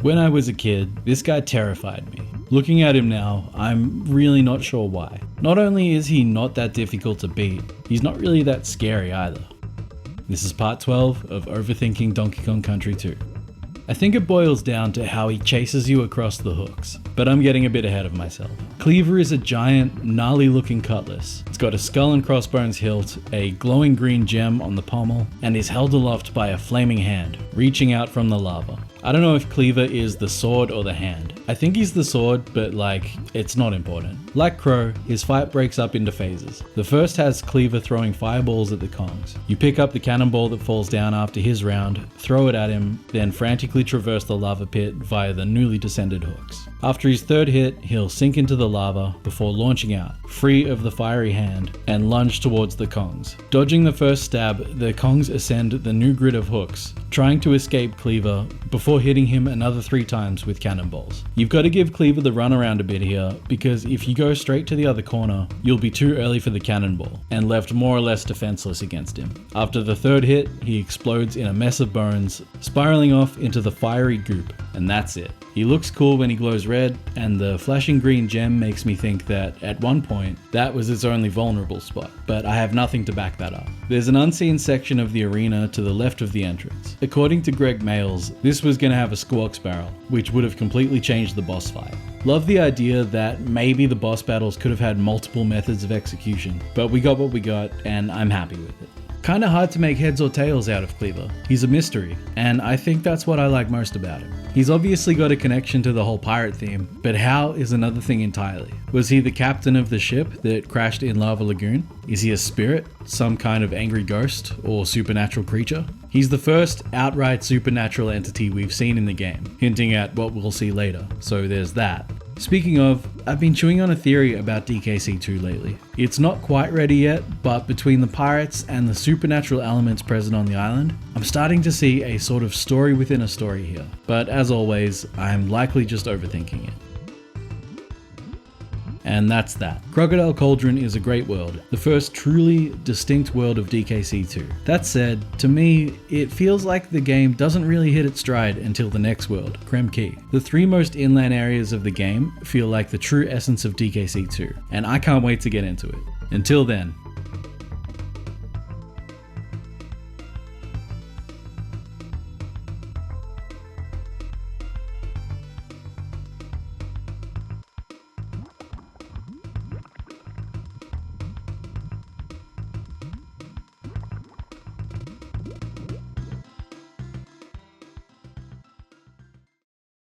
When I was a kid, this guy terrified me. Looking at him now, I'm really not sure why. Not only is he not that difficult to beat, he's not really that scary either. This is part 12 of Overthinking Donkey Kong Country 2. I think it boils down to how he chases you across the hooks, but I'm getting a bit ahead of myself. Kleever is a giant, gnarly looking cutlass. It's got a skull and crossbones hilt, a glowing green gem on the pommel, and is held aloft by a flaming hand, reaching out from the lava. I don't know if Kleever is the sword or the hand. I think he's the sword, but it's not important. Like Crow, his fight breaks up into phases. The first has Kleever throwing fireballs at the Kongs. You pick up the cannonball that falls down after his round, throw it at him, then frantically traverse the lava pit via the newly descended hooks. After his third hit, he'll sink into the lava before launching out, free of the fiery hand, and lunge towards the Kongs. Dodging the first stab, the Kongs ascend the new grid of hooks, trying to escape Kleever before hitting him another 3 times with cannonballs. You've got to give Kleever the runaround a bit here, because if you go straight to the other corner, you'll be too early for the cannonball, and left more or less defenseless against him. After the third hit, he explodes in a mess of bones, spiraling off into the fiery goop, and that's it. He looks cool when he glows red, and the flashing green gem makes me think that at one point, that was its only vulnerable spot, but I have nothing to back that up. There's an unseen section of the arena to the left of the entrance. According to Greg Males, this was going to have a squawks barrel, which would have completely changed the boss fight. Love the idea that maybe the boss battles could have had multiple methods of execution, but we got what we got, and I'm happy with it. Kinda hard to make heads or tails out of Kleever. He's a mystery, and I think that's what I like most about him. He's obviously got a connection to the whole pirate theme, but how is another thing entirely. Was he the captain of the ship that crashed in Lava Lagoon? Is he a spirit? Some kind of angry ghost or supernatural creature? He's the first outright supernatural entity we've seen in the game, hinting at what we'll see later, so there's that. Speaking of, I've been chewing on a theory about DKC2 lately. It's not quite ready yet, but between the pirates and the supernatural elements present on the island, I'm starting to see a sort of story within a story here. But as always, I'm likely just overthinking it. And that's that. Crocodile Cauldron is a great world, the first truly distinct world of DKC2. That said, to me, it feels like the game doesn't really hit its stride until the next world, Krem Key. The 3 most inland areas of the game feel like the true essence of DKC2, and I can't wait to get into it. Until then,